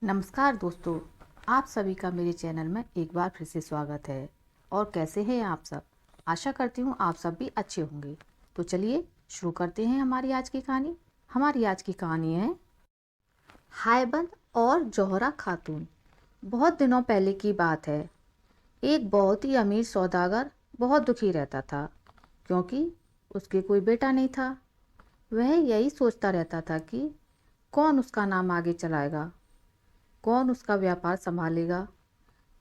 नमस्कार दोस्तों, आप सभी का मेरे चैनल में एक बार फिर से स्वागत है। और कैसे हैं आप सब? आशा करती हूँ आप सब भी अच्छे होंगे। तो चलिए शुरू करते हैं हमारी आज की कहानी। हमारी आज की कहानी है हायबंद और जौहरा खातून। बहुत दिनों पहले की बात है। एक बहुत ही अमीर सौदागर बहुत दुखी रहता था क्योंकि उसके कोई बेटा नहीं था। वह यही सोचता रहता था कि कौन उसका नाम आगे चलाएगा, कौन उसका व्यापार संभालेगा,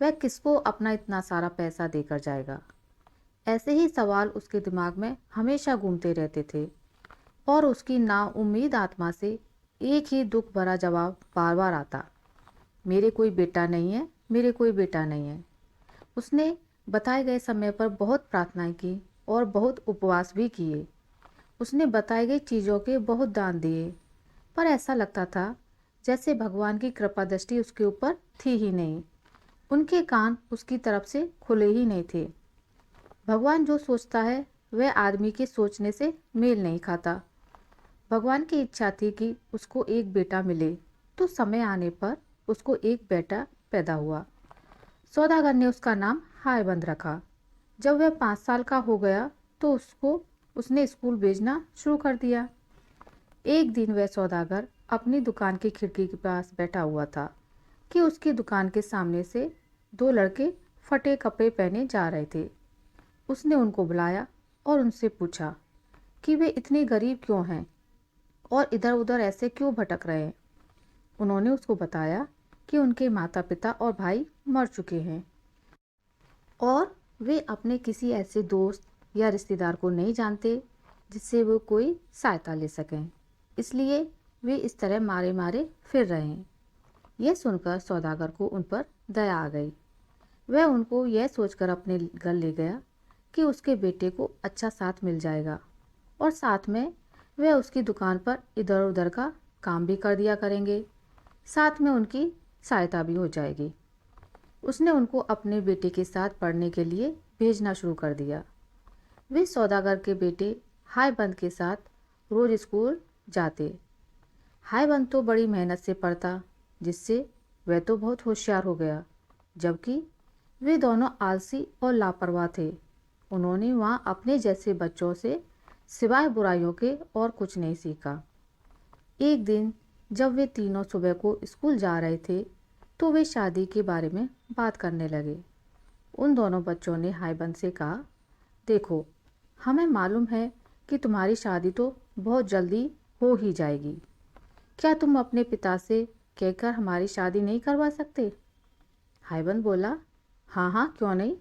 वह किसको अपना इतना सारा पैसा देकर जाएगा। ऐसे ही सवाल उसके दिमाग में हमेशा घूमते रहते थे और उसकी नाउम्मीद आत्मा से एक ही दुख भरा जवाब बार बार आता, मेरे कोई बेटा नहीं है, मेरे कोई बेटा नहीं है। उसने बताए गए समय पर बहुत प्रार्थनाएं की और बहुत उपवास भी किए। उसने बताई गई चीज़ों के बहुत दान दिए, पर ऐसा लगता था जैसे भगवान की कृपा दृष्टि उसके ऊपर थी ही नहीं। उनके कान उसकी तरफ से खुले ही नहीं थे। भगवान जो सोचता है वह आदमी के सोचने से मेल नहीं खाता। भगवान की इच्छा थी कि उसको एक बेटा मिले, तो समय आने पर उसको एक बेटा पैदा हुआ। सौदागर ने उसका नाम हायबंद रखा। जब वह 5 साल का हो गया तो उसने स्कूल भेजना शुरू कर दिया। एक दिन वह सौदागर अपनी दुकान की खिड़की के पास बैठा हुआ था कि उसकी दुकान के सामने से दो लड़के फटे कपड़े पहने जा रहे थे। उसने उनको बुलाया और उनसे पूछा कि वे इतने गरीब क्यों हैं और इधर उधर ऐसे क्यों भटक रहे हैं। उन्होंने उसको बताया कि उनके माता पिता और भाई मर चुके हैं और वे अपने किसी ऐसे दोस्त या रिश्तेदार को नहीं जानते जिससे वो कोई सहायता ले सकें, इसलिए वे इस तरह मारे मारे फिर रहे हैं। यह सुनकर सौदागर को उन पर दया आ गई। वह उनको यह सोचकर अपने घर ले गया कि उसके बेटे को अच्छा साथ मिल जाएगा और साथ में वह उसकी दुकान पर इधर उधर का काम भी कर दिया करेंगे, साथ में उनकी सहायता भी हो जाएगी। उसने उनको अपने बेटे के साथ पढ़ने के लिए भेजना शुरू कर दिया। वे सौदागर के बेटे हायबंद के साथ रोज स्कूल जाते। हायबंद तो बड़ी मेहनत से पढ़ता, जिससे वह तो बहुत होशियार हो गया, जबकि वे दोनों आलसी और लापरवाह थे। उन्होंने वहाँ अपने जैसे बच्चों से सिवाय बुराइयों के और कुछ नहीं सीखा। एक दिन जब वे तीनों सुबह को स्कूल जा रहे थे तो वे शादी के बारे में बात करने लगे। उन दोनों बच्चों ने हायबंद से कहा, देखो, हमें मालूम है कि तुम्हारी शादी तो बहुत जल्दी हो ही जाएगी। क्या तुम अपने पिता से कहकर हमारी शादी नहीं करवा सकते? हायबंद बोला, हाँ हाँ, क्यों नहीं।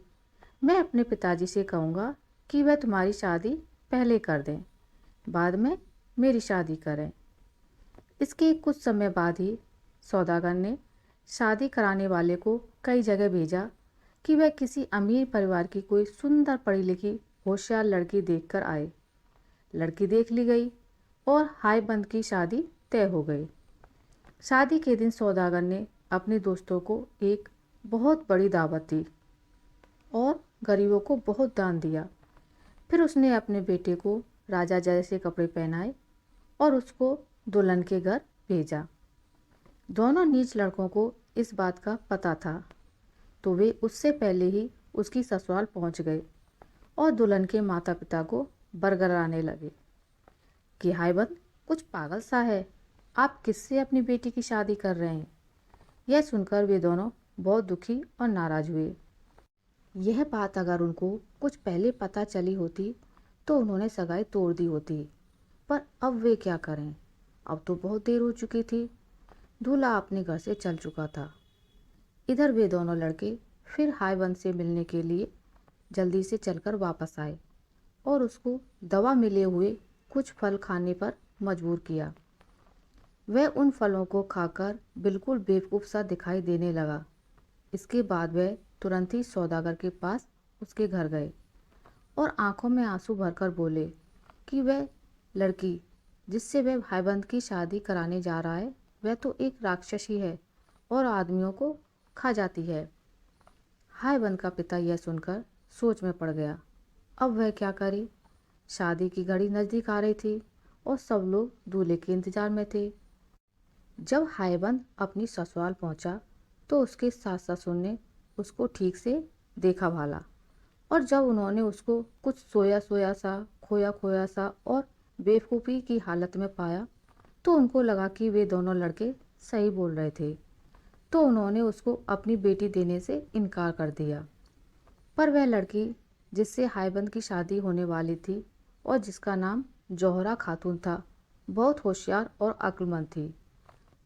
मैं अपने पिताजी से कहूँगा कि वह तुम्हारी शादी पहले कर दें, बाद में मेरी शादी करें। इसके कुछ समय बाद ही सौदागर ने शादी कराने वाले को कई जगह भेजा कि वह किसी अमीर परिवार की कोई सुंदर पढ़ी लिखी होशियार लड़की देखकर आए। लड़की देख ली गई और हायबंद की शादी तय हो गई। शादी के दिन सौदागर ने अपने दोस्तों को एक बहुत बड़ी दावत दी और गरीबों को बहुत दान दिया। फिर उसने अपने बेटे को राजा जैसे कपड़े पहनाए और उसको दुल्हन के घर भेजा। दोनों नीच लड़कों को इस बात का पता था, तो वे उससे पहले ही उसकी ससुराल पहुंच गए और दुल्हन के माता पिता को बरगलाने लगे कि हायबंद कुछ पागल सा है, आप किससे अपनी बेटी की शादी कर रहे हैं। यह सुनकर वे दोनों बहुत दुखी और नाराज हुए। यह बात अगर उनको कुछ पहले पता चली होती तो उन्होंने सगाई तोड़ दी होती, पर अब वे क्या करें। अब तो बहुत देर हो चुकी थी। दूल्हा अपने घर से चल चुका था। इधर वे दोनों लड़के फिर हायबंद से मिलने के लिए जल्दी से चलकर वापस आए और उसको दवा मिले हुए कुछ फल खाने पर मजबूर किया। वह उन फलों को खाकर बिल्कुल बेवकूफ़ सा दिखाई देने लगा। इसके बाद वह तुरंत ही सौदागर के पास उसके घर गए और आंखों में आंसू भरकर बोले कि वह लड़की जिससे वह भाईबंद की शादी कराने जा रहा है, वह तो एक राक्षसी है और आदमियों को खा जाती है। हायबंद का पिता यह सुनकर सोच में पड़ गया। अब वह क्या करे। शादी की घड़ी नज़दीक आ रही थी और सब लोग दूल्हे के इंतजार में थे। जब हायबंद अपनी ससुराल पहुंचा तो उसके सास ससुर ने उसको ठीक से देखा भाला, और जब उन्होंने उसको कुछ सोया सोया सा, खोया खोया सा और बेवकूफ़ी की हालत में पाया तो उनको लगा कि वे दोनों लड़के सही बोल रहे थे। तो उन्होंने उसको अपनी बेटी देने से इनकार कर दिया। पर वह लड़की जिससे हायबंद की शादी होने वाली थी और जिसका नाम जौहरा खातून था, बहुत होशियार और अक्लमंद थी।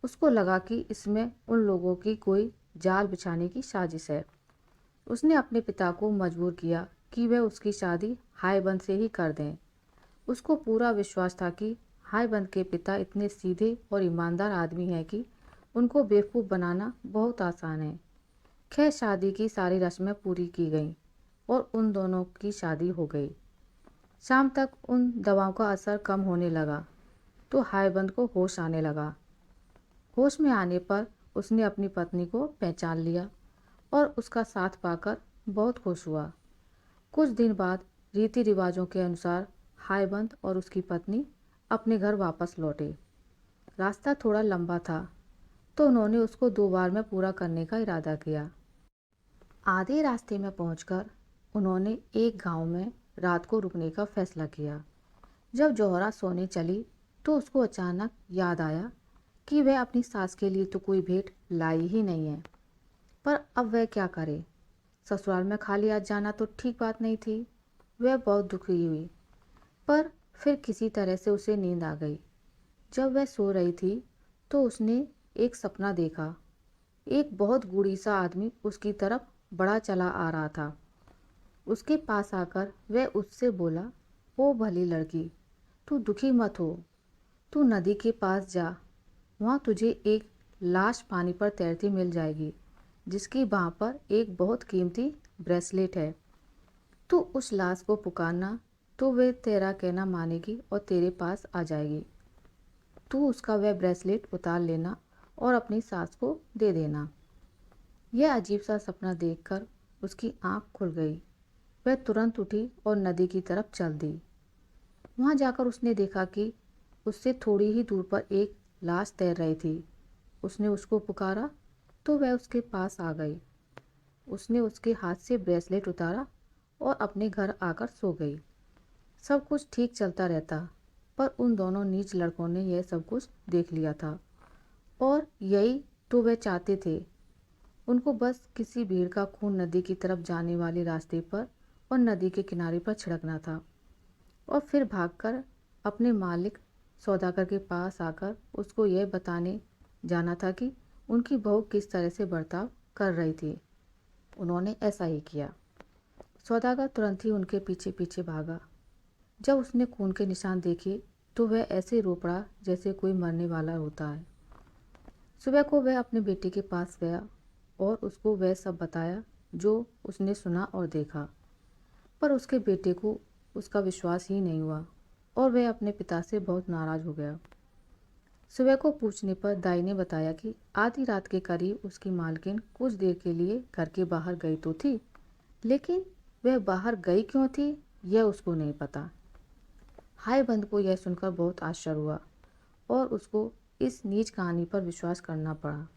उसको लगा कि इसमें उन लोगों की कोई जाल बिछाने की साजिश है। उसने अपने पिता को मजबूर किया कि वह उसकी शादी हायबंद से ही कर दें। उसको पूरा विश्वास था कि हायबंद के पिता इतने सीधे और ईमानदार आदमी हैं कि उनको बेवकूफ़ बनाना बहुत आसान है। खैर, शादी की सारी रस्में पूरी की गईं और उन दोनों की शादी हो गई। शाम तक उन दवाओं का असर कम होने लगा तो हायबंद को होश आने लगा। होश में आने पर उसने अपनी पत्नी को पहचान लिया और उसका साथ पाकर बहुत खुश हुआ। कुछ दिन बाद रीति रिवाजों के अनुसार हायबंद और उसकी पत्नी अपने घर वापस लौटे। रास्ता थोड़ा लंबा था तो उन्होंने उसको 2 बार में पूरा करने का इरादा किया। आधे रास्ते में पहुंचकर उन्होंने एक गांव में रात को रुकने का फैसला किया। जब जौहरा सोने चली तो उसको अचानक याद आया कि वह अपनी सास के लिए तो कोई भेंट लाई ही नहीं है। पर अब वह क्या करे? ससुराल में खाली हाथ जाना तो ठीक बात नहीं थी। वह बहुत दुखी हुई, पर फिर किसी तरह से उसे नींद आ गई। जब वह सो रही थी तो उसने एक सपना देखा। एक बहुत बूढ़ी सा आदमी उसकी तरफ बढ़ा चला आ रहा था। उसके पास आकर वह उससे बोला, ओ भली लड़की, तू दुखी मत हो। तू नदी के पास जा, वहाँ तुझे एक लाश पानी पर तैरती मिल जाएगी जिसकी बाँह पर एक बहुत कीमती ब्रेसलेट है। तू उस लाश को पुकारना तो वे तेरा कहना मानेगी और तेरे पास आ जाएगी। तू उसका वह ब्रेसलेट उतार लेना और अपनी सास को दे देना। यह अजीब सा सपना देखकर उसकी आंख खुल गई। वह तुरंत उठी और नदी की तरफ चल दी। वहाँ जाकर उसने देखा कि उससे थोड़ी ही दूर पर एक लाश तैर रही थी। उसने उसको पुकारा तो वह उसके पास आ गई। उसने उसके हाथ से ब्रेसलेट उतारा और अपने घर आकर सो गई। सब कुछ ठीक चलता रहता, पर उन दोनों नीच लड़कों ने यह सब कुछ देख लिया था और यही तो वह चाहते थे। उनको बस किसी भीड़ का खून नदी की तरफ जाने वाले रास्ते पर और नदी के किनारे पर छिड़कना था और फिर भागकर अपने मालिक सौदागर के पास आकर उसको यह बताने जाना था कि उनकी बहू किस तरह से बर्ताव कर रही थी। उन्होंने ऐसा ही किया। सौदागर तुरंत ही उनके पीछे पीछे भागा। जब उसने खून के निशान देखे तो वह ऐसे रो पड़ा जैसे कोई मरने वाला होता है। सुबह को वह अपने बेटे के पास गया और उसको वह सब बताया जो उसने सुना और देखा, पर उसके बेटे को उसका विश्वास ही नहीं हुआ और वह अपने पिता से बहुत नाराज़ हो गया। सुबह को पूछने पर दाई ने बताया कि आधी रात के करीब उसकी मालकिन कुछ देर के लिए घर के बाहर गई तो थी, लेकिन वह बाहर गई क्यों थी यह उसको नहीं पता। हायबंद को यह सुनकर बहुत आश्चर्य हुआ और उसको इस नीच कहानी पर विश्वास करना पड़ा।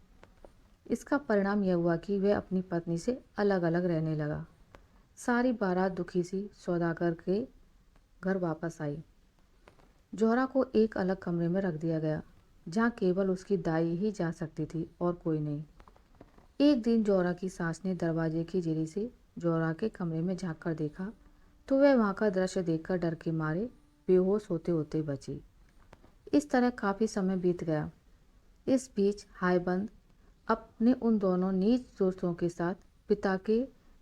इसका परिणाम यह हुआ कि वह अपनी पत्नी से अलग अलग रहने लगा। सारी बारात दुखी सी सौदागर के घर वापस आई। जौहरा को एक अलग कमरे में रख दिया गया जहाँ केवल उसकी दाई ही जा सकती थी और कोई नहीं। एक दिन जौहरा की सास ने दरवाजे की झिरी से जौहरा के कमरे में झाँक कर देखा तो वह वहाँ का दृश्य देखकर डर के मारे बेहोश होते होते बची। इस तरह काफ़ी समय बीत गया। इस बीच हायबंद अपने उन दोनों नीच दोस्तों के साथ पिता के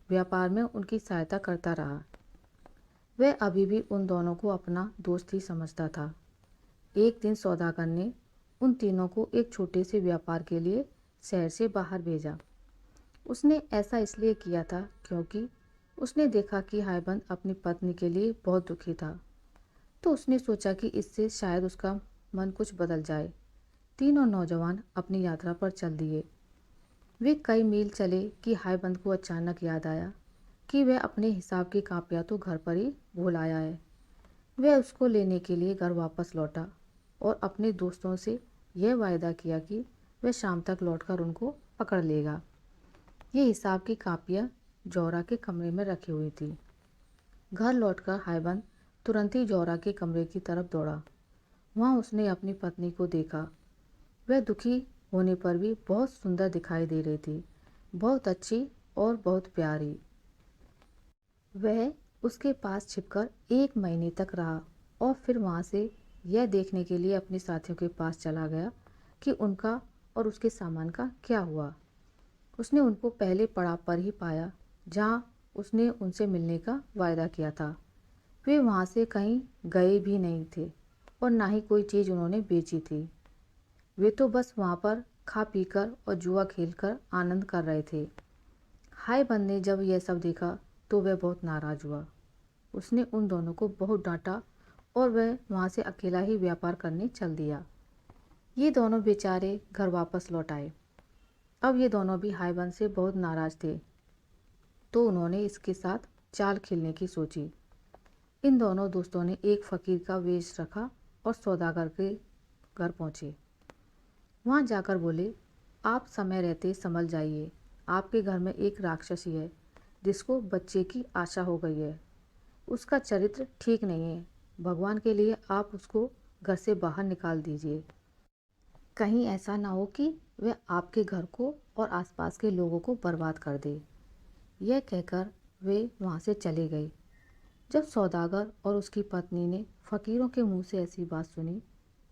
व्यापार में उनकी सहायता करता रहा। वह अभी भी उन दोनों को अपना दोस्त ही समझता था। एक दिन सौदागर ने उन तीनों को एक छोटे से व्यापार के लिए शहर से बाहर भेजा। उसने ऐसा इसलिए किया था क्योंकि उसने देखा कि हायबंद अपनी पत्नी के लिए बहुत दुखी था। तो उसने सोचा कि इससे शायद उसका मन कुछ बदल जाए। तीनों नौजवान अपनी यात्रा पर चल दिए। वे कई मील चले कि हायबंद को अचानक याद आया कि वह अपने हिसाब की कापियाँ तो घर पर ही भूल आया है। वह उसको लेने के लिए घर वापस लौटा और अपने दोस्तों से यह वायदा किया कि वह शाम तक लौटकर उनको पकड़ लेगा। ये हिसाब की कापियाँ जौहरा के कमरे में रखी हुई थी। घर लौटकर हाइबंद तुरंत ही जौहरा के कमरे की तरफ दौड़ा। वहाँ उसने अपनी पत्नी को देखा। वह दुखी होने पर भी बहुत सुंदर दिखाई दे रही थी, बहुत अच्छी और बहुत प्यारी। वह उसके पास छिपकर 1 महीने तक रहा और फिर वहाँ से यह देखने के लिए अपने साथियों के पास चला गया कि उनका और उसके सामान का क्या हुआ। उसने उनको पहले पड़ाव पर ही पाया जहाँ उसने उनसे मिलने का वायदा किया था। वे वहाँ से कहीं गए भी नहीं थे और ना ही कोई चीज़ उन्होंने बेची थी। वे तो बस वहाँ पर खा पीकर और जुआ खेलकर आनंद कर रहे थे। हाइबंद ने जब यह सब देखा तो वह बहुत नाराज़ हुआ। उसने उन दोनों को बहुत डांटा और वह वहाँ से अकेला ही व्यापार करने चल दिया। ये दोनों बेचारे घर वापस लौट आए। अब ये दोनों भी हाइबंद से बहुत नाराज़ थे, तो उन्होंने इसके साथ चाल खेलने की सोची। इन दोनों दोस्तों ने एक फ़कीर का वेश रखा और सौदागर के घर पहुँचे। वहाँ जाकर बोले, आप समय रहते संभल जाइए। आपके घर में एक राक्षसी है जिसको बच्चे की आशा हो गई है। उसका चरित्र ठीक नहीं है। भगवान के लिए आप उसको घर से बाहर निकाल दीजिए। कहीं ऐसा ना हो कि वह आपके घर को और आसपास के लोगों को बर्बाद कर दे। यह कहकर वे वहाँ से चले गए। जब सौदागर और उसकी पत्नी ने फ़कीरों के मुंह से ऐसी बात सुनी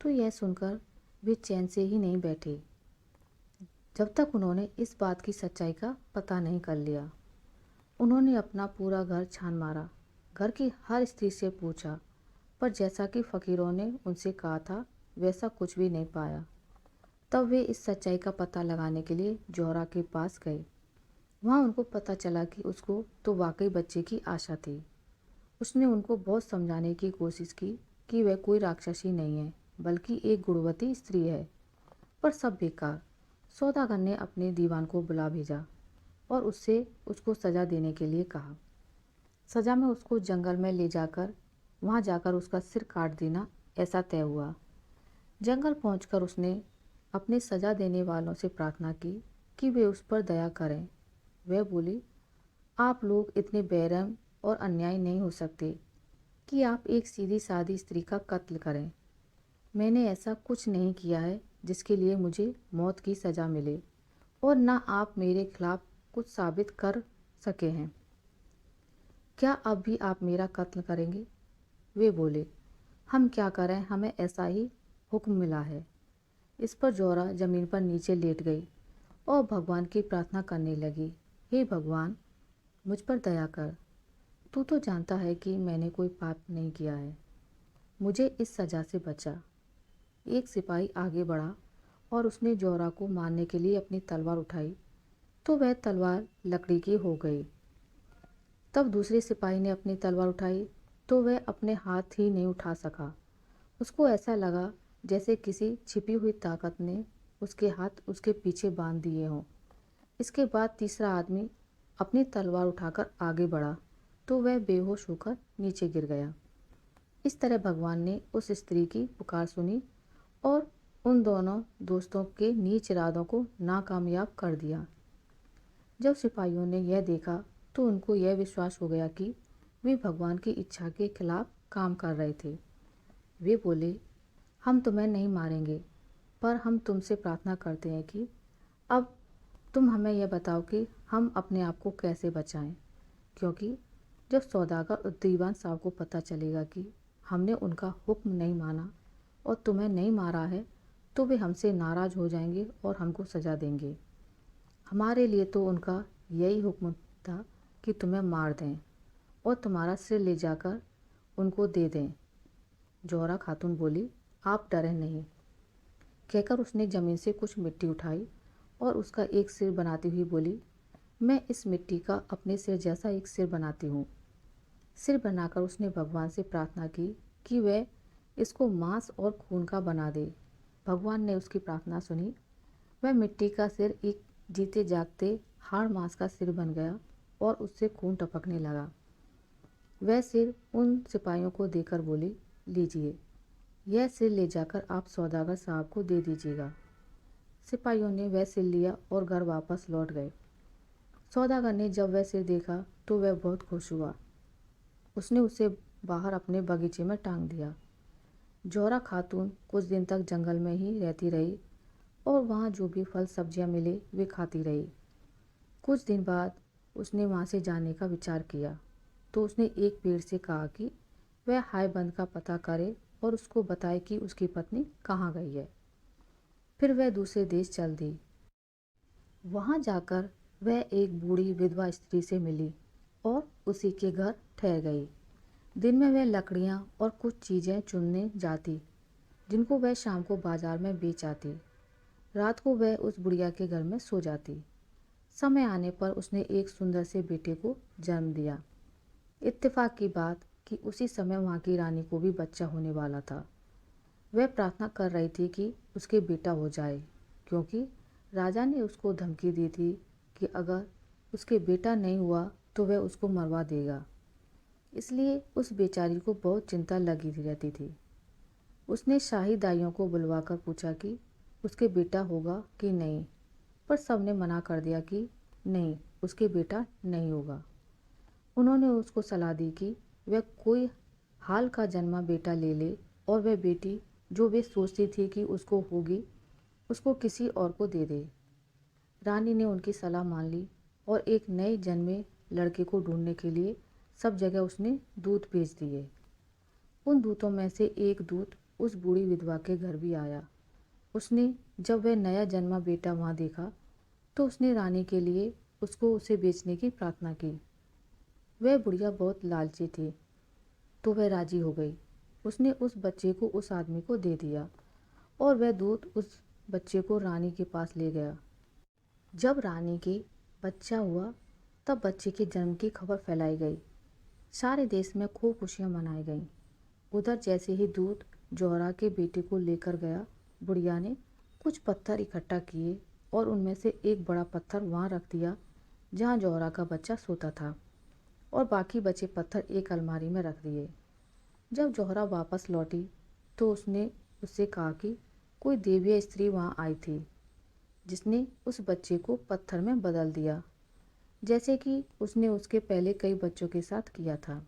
तो यह सुनकर वे चैन से ही नहीं बैठे जब तक उन्होंने इस बात की सच्चाई का पता नहीं कर लिया। उन्होंने अपना पूरा घर छान मारा, घर की हर स्त्री से पूछा, पर जैसा कि फ़कीरों ने उनसे कहा था वैसा कुछ भी नहीं पाया। तब वे इस सच्चाई का पता लगाने के लिए जौहरा के पास गए। वहाँ उनको पता चला कि उसको तो वाकई बच्चे की आशा थी। उसने उनको बहुत समझाने की कोशिश की कि वह कोई राक्षसी नहीं है बल्कि एक गुणवती स्त्री है, पर सब बेकार। सौदागर ने अपने दीवान को बुला भेजा और उससे उसको सज़ा देने के लिए कहा। सज़ा में उसको जंगल में ले जाकर वहाँ जाकर उसका सिर काट देना ऐसा तय हुआ। जंगल पहुंचकर उसने अपने सज़ा देने वालों से प्रार्थना की कि वे उस पर दया करें। वह बोली, आप लोग इतने बेरहम और अन्यायी नहीं हो सकते कि आप एक सीधी सादी स्त्री का कत्ल करें। मैंने ऐसा कुछ नहीं किया है जिसके लिए मुझे मौत की सज़ा मिले और ना आप मेरे खिलाफ कुछ साबित कर सके हैं। क्या अब भी आप मेरा कत्ल करेंगे? वे बोले, हम क्या करें, हमें ऐसा ही हुक्म मिला है। इस पर जौहरा ज़मीन पर नीचे लेट गई और भगवान की प्रार्थना करने लगी, हे भगवान, मुझ पर दया कर। तू तो जानता है कि मैंने कोई पाप नहीं किया है। मुझे इस सज़ा से बचा। एक सिपाही आगे बढ़ा और उसने जौहरा को मारने के लिए अपनी तलवार उठाई तो वह तलवार लकड़ी की हो गई। तब दूसरे सिपाही ने अपनी तलवार उठाई तो वह अपने हाथ ही नहीं उठा सका। उसको ऐसा लगा जैसे किसी छिपी हुई ताकत ने उसके हाथ उसके पीछे बांध दिए हों। इसके बाद तीसरा आदमी अपनी तलवार उठाकर आगे बढ़ा तो वह बेहोश होकर नीचे गिर गया। इस तरह भगवान ने उस स्त्री की पुकार सुनी और उन दोनों दोस्तों के नीच इरादों को नाकामयाब कर दिया। जब सिपाहियों ने यह देखा तो उनको यह विश्वास हो गया कि वे भगवान की इच्छा के खिलाफ काम कर रहे थे। वे बोले, हम तुम्हें नहीं मारेंगे, पर हम तुमसे प्रार्थना करते हैं कि अब तुम हमें यह बताओ कि हम अपने आप को कैसे बचाएं, क्योंकि जब सौदागर और दीवान साहब को पता चलेगा कि हमने उनका हुक्म नहीं माना और तुम्हें नहीं मारा है तो वे हमसे नाराज़ हो जाएंगे और हमको सज़ा देंगे। हमारे लिए तो उनका यही हुक्म था कि तुम्हें मार दें और तुम्हारा सिर ले जाकर उनको दे दें। जौहरा खातून बोली, आप डरें नहीं। कहकर उसने ज़मीन से कुछ मिट्टी उठाई और उसका एक सिर बनाती हुई बोली, मैं इस मिट्टी का अपने सिर जैसा एक सिर बनाती हूँ। सिर बनाकर उसने भगवान से प्रार्थना की कि वह इसको मांस और खून का बना दे। भगवान ने उसकी प्रार्थना सुनी। वह मिट्टी का सिर एक जीते जागते हाड़ मांस का सिर बन गया और उससे खून टपकने लगा। वह सिर उन सिपाहियों को देकर बोली, लीजिए, यह सिर ले जाकर आप सौदागर साहब को दे दीजिएगा। सिपाहियों ने वह सिर लिया और घर वापस लौट गए। सौदागर ने जब वह सिर देखा तो वह बहुत खुश हुआ। उसने उसे बाहर अपने बगीचे में टांग दिया। जौहरा खातून कुछ दिन तक जंगल में ही रहती रही और वहाँ जो भी फल सब्जियाँ मिले वे खाती रही। कुछ दिन बाद उसने वहाँ से जाने का विचार किया तो उसने एक पेड़ से कहा कि वह हायबंद का पता करे और उसको बताए कि उसकी पत्नी कहाँ गई है। फिर वह दूसरे देश चल दी। वहाँ जाकर वह एक बूढ़ी विधवा स्त्री से मिली और उसी के घर ठहर गई। दिन में वह लकड़ियाँ और कुछ चीज़ें चुनने जाती जिनको वह शाम को बाजार में बेच आती। रात को वह उस बुढ़िया के घर में सो जाती। समय आने पर उसने एक सुंदर से बेटे को जन्म दिया। इत्तेफाक की बात कि उसी समय वहाँ की रानी को भी बच्चा होने वाला था। वह प्रार्थना कर रही थी कि उसके बेटा हो जाए, क्योंकि राजा ने उसको धमकी दी थी कि अगर उसके बेटा नहीं हुआ तो वह उसको मरवा देगा। इसलिए उस बेचारी को बहुत चिंता लगी रहती थी। उसने शाही दाइयों को बुलवाकर पूछा कि उसके बेटा होगा कि नहीं, पर सबने मना कर दिया कि नहीं, उसके बेटा नहीं होगा। उन्होंने उसको सलाह दी कि वह कोई हाल का जन्मा बेटा ले ले और वह बेटी जो वे सोचती थी कि उसको होगी उसको किसी और को दे दे। रानी ने उनकी सलाह मान ली और एक नए जन्मे लड़के को ढूंढने के लिए सब जगह उसने दूत भेज दिए। उन दूतों में से एक दूत उस बूढ़ी विधवा के घर भी आया। उसने जब वह नया जन्मा बेटा वहाँ देखा तो उसने रानी के लिए उसको उसे बेचने की प्रार्थना की। वह बुढ़िया बहुत लालची थी तो वह राजी हो गई। उसने उस बच्चे को उस आदमी को दे दिया और वह दूत उस बच्चे को रानी के पास ले गया। जब रानी के बच्चा हुआ तब बच्चे के जन्म की खबर फैलाई गई। सारे देश में खूब खुशियाँ मनाई गईं। उधर जैसे ही दूत जौहरा के बेटे को लेकर गया, बुढ़िया ने कुछ पत्थर इकट्ठा किए और उनमें से एक बड़ा पत्थर वहाँ रख दिया जहाँ जौहरा का बच्चा सोता था, और बाकी बचे पत्थर एक अलमारी में रख दिए। जब जौहरा वापस लौटी तो उसने उससे कहा कि कोई देविया स्त्री वहाँ आई थी जिसने उस बच्चे को पत्थर में बदल दिया, जैसे कि उसने उसके पहले कई बच्चों के साथ किया था।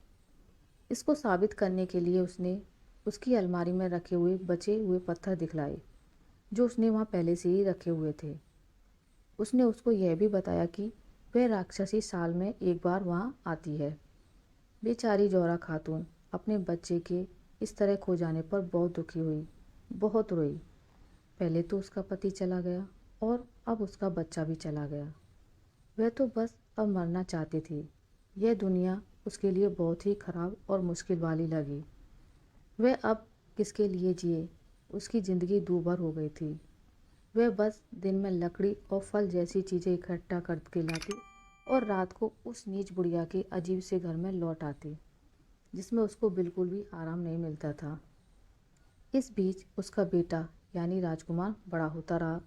इसको साबित करने के लिए उसने उसकी अलमारी में रखे हुए बचे हुए पत्थर दिखलाए जो उसने वहाँ पहले से ही रखे हुए थे। उसने उसको यह भी बताया कि वह राक्षसी साल में एक बार वहाँ आती है। बेचारी जौहरा खातून अपने बच्चे के इस तरह खो जाने पर बहुत दुखी हुई, बहुत रोई। पहले तो उसका पति चला गया और अब उसका बच्चा भी चला गया। वह तो बस अब मरना चाहती थी। यह दुनिया उसके लिए बहुत ही खराब और मुश्किल वाली लगी। वह अब किसके लिए जिए? उसकी ज़िंदगी दूभर हो गई थी। वह बस दिन में लकड़ी और फल जैसी चीज़ें इकट्ठा करके लाती और रात को उस नीच बुढ़िया के अजीब से घर में लौट आती जिसमें उसको बिल्कुल भी आराम नहीं मिलता था। इस बीच उसका बेटा यानी राजकुमार बड़ा होता रहा।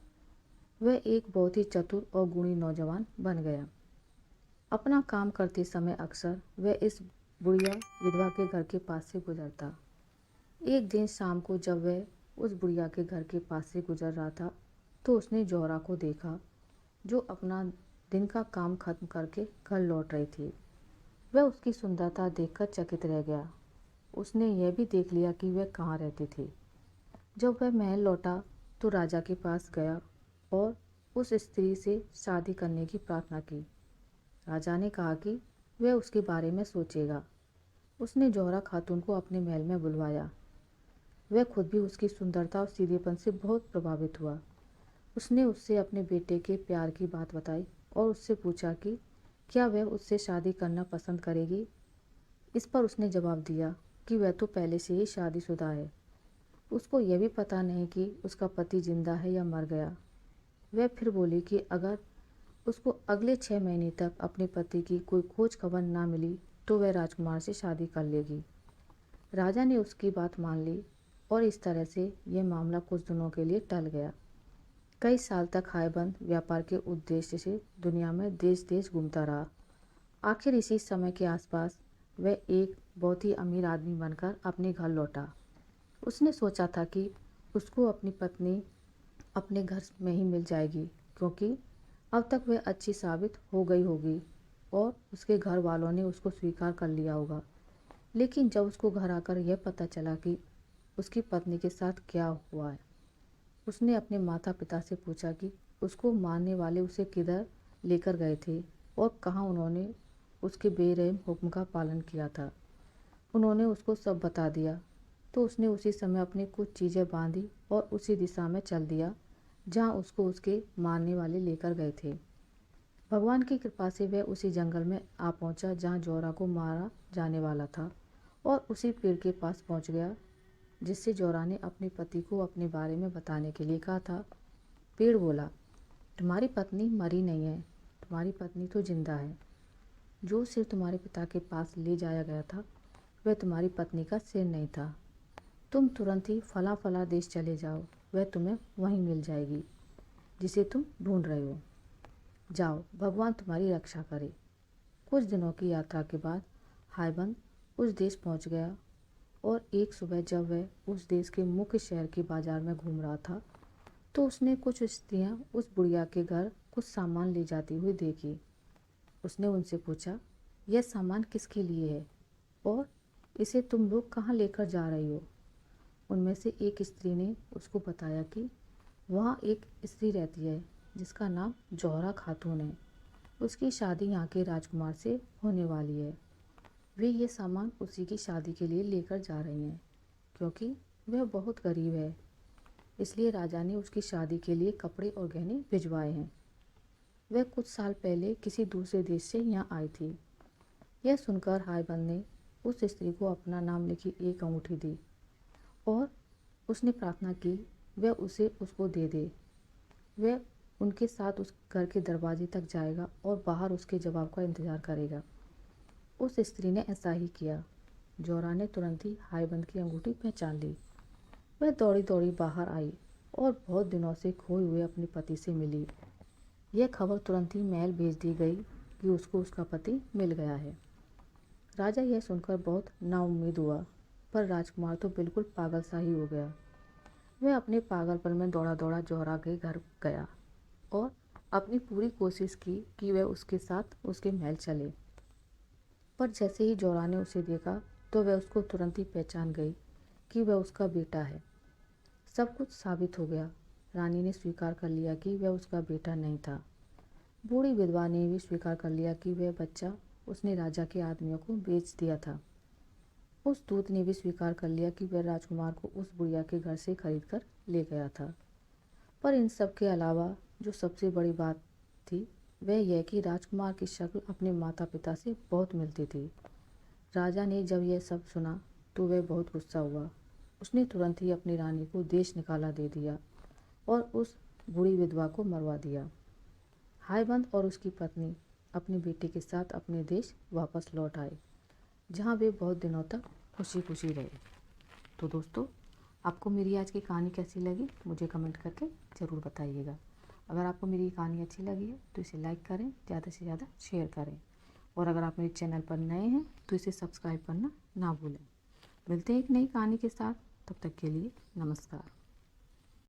वह एक बहुत ही चतुर और गुणी नौजवान बन गया। अपना काम करते समय अक्सर वह इस बुढ़िया विधवा के घर के पास से गुजरता। एक दिन शाम को जब वह उस बुढ़िया के घर के पास से गुजर रहा था तो उसने जौहरा को देखा जो अपना दिन का काम खत्म करके घर लौट रही थी। वह उसकी सुंदरता देखकर चकित रह गया। उसने यह भी देख लिया कि वह कहाँ रहती थी। जब वह महल लौटा तो राजा के पास गया और उस स्त्री से शादी करने की प्रार्थना की। राजा ने कहा कि वह उसके बारे में सोचेगा। उसने जौहरा खातून को अपने महल में बुलवाया। वह खुद भी उसकी सुंदरता और सीधेपन से बहुत प्रभावित हुआ। उसने उससे अपने बेटे के प्यार की बात बताई और उससे पूछा कि क्या वह उससे शादी करना पसंद करेगी। इस पर उसने जवाब दिया कि वह तो पहले से ही शादीशुदा है। उसको यह भी पता नहीं कि उसका पति जिंदा है या मर गया। वह फिर बोली कि अगर उसको अगले 6 महीने तक अपने पति की कोई खोज खबर ना मिली तो वह राजकुमार से शादी कर लेगी। राजा ने उसकी बात मान ली और इस तरह से यह मामला कुछ दिनों के लिए टल गया। कई साल तक हायबंद व्यापार के उद्देश्य से दुनिया में देश देश घूमता रहा। आखिर इसी समय के आसपास वह एक बहुत ही अमीर आदमी बनकर अपने घर लौटा। उसने सोचा था कि उसको अपनी पत्नी अपने घर में ही मिल जाएगी, क्योंकि अब तक वह अच्छी साबित हो गई होगी और उसके घर वालों ने उसको स्वीकार कर लिया होगा। लेकिन जब उसको घर आकर यह पता चला कि उसकी पत्नी के साथ क्या हुआ है, उसने अपने माता पिता से पूछा कि उसको मारने वाले उसे किधर लेकर गए थे और कहाँ उन्होंने उसके बेरहम हुक्म का पालन किया था। उन्होंने उसको सब बता दिया, तो उसने उसी समय अपनी कुछ चीज़ें बांधी और उसी दिशा में चल दिया जहाँ उसको उसके मारने वाले लेकर गए थे। भगवान की कृपा से वह उसी जंगल में आ पहुंचा जहाँ जोरा को मारा जाने वाला था, और उसी पेड़ के पास पहुंच गया जिससे जोरा ने अपने पति को अपने बारे में बताने के लिए कहा था। पेड़ बोला, तुम्हारी पत्नी मरी नहीं है, तुम्हारी पत्नी तो जिंदा है। जो सिर तुम्हारे पिता के पास ले जाया गया था वह तुम्हारी पत्नी का सिर नहीं था। तुम तुरंत ही फला फला देश चले जाओ, वह तुम्हें वहीं मिल जाएगी जिसे तुम ढूंढ रहे हो। जाओ, भगवान तुम्हारी रक्षा करे। कुछ दिनों की यात्रा के बाद हायबंद उस देश पहुंच गया, और एक सुबह जब वह उस देश के मुख्य शहर के बाजार में घूम रहा था, तो उसने कुछ स्त्रियां उस बुढ़िया के घर कुछ सामान ले जाती हुई देखी। उसने उनसे पूछा, यह सामान किसके लिए है और इसे तुम लोग कहाँ लेकर जा रही हो? उनमें से एक स्त्री ने उसको बताया कि वहाँ एक स्त्री रहती है जिसका नाम जौहरा खातून है। उसकी शादी यहाँ के राजकुमार से होने वाली है। वे ये सामान उसी की शादी के लिए लेकर जा रही हैं, क्योंकि वह बहुत गरीब है, इसलिए राजा ने उसकी शादी के लिए कपड़े और गहने भिजवाए हैं। वह कुछ साल पहले किसी दूसरे देश से यहाँ आई थी। यह सुनकर हायबंद ने उस स्त्री को अपना नाम लिखी एक अंगूठी दी और उसने प्रार्थना की वह उसे उसको दे दे। वह उनके साथ उस घर के दरवाजे तक जाएगा और बाहर उसके जवाब का इंतज़ार करेगा। उस स्त्री ने ऐसा ही किया। जोरा ने तुरंत ही हायबंद की अंगूठी पहचान ली। वह दौड़ी दौड़ी बाहर आई और बहुत दिनों से खोए हुए अपने पति से मिली। यह खबर तुरंत ही महल भेज दी गई कि उसको उसका पति मिल गया है। राजा यह सुनकर बहुत नाउम्मीद हुआ, पर राजकुमार तो बिल्कुल पागल सा ही हो गया। वह अपने पागलपन में दौड़ा दौड़ा जोहरा के घर गया और अपनी पूरी कोशिश की कि वह उसके साथ उसके महल चले। पर जैसे ही जोहरा ने उसे देखा तो वह उसको तुरंत ही पहचान गई कि वह उसका बेटा है। सब कुछ साबित हो गया। रानी ने स्वीकार कर लिया कि वह उसका बेटा नहीं था। बूढ़ी विधवा ने भी स्वीकार कर लिया कि वह बच्चा उसने राजा के आदमियों को बेच दिया था। उस दूत ने भी स्वीकार कर लिया कि वह राजकुमार को उस बुढ़िया के घर से खरीद कर ले गया था। पर इन सब के अलावा जो सबसे बड़ी बात थी वह यह कि राजकुमार की शक्ल अपने माता पिता से बहुत मिलती थी। राजा ने जब यह सब सुना तो वह बहुत गुस्सा हुआ। उसने तुरंत ही अपनी रानी को देश निकाला दे दिया और उस बूढ़ी विधवा को मरवा दिया। हायबंद और उसकी पत्नी अपने बेटे के साथ अपने देश वापस लौट आए, जहाँ वे बहुत दिनों तक खुशी खुशी रहे। तो दोस्तों, आपको मेरी आज की कहानी कैसी लगी मुझे कमेंट करके ज़रूर बताइएगा। अगर आपको मेरी कहानी अच्छी लगी है तो इसे लाइक करें, ज़्यादा से ज़्यादा शेयर करें, और अगर आप मेरे चैनल पर नए हैं तो इसे सब्सक्राइब करना ना भूलें। मिलते हैं एक नई कहानी के साथ, तब तक के लिए नमस्कार।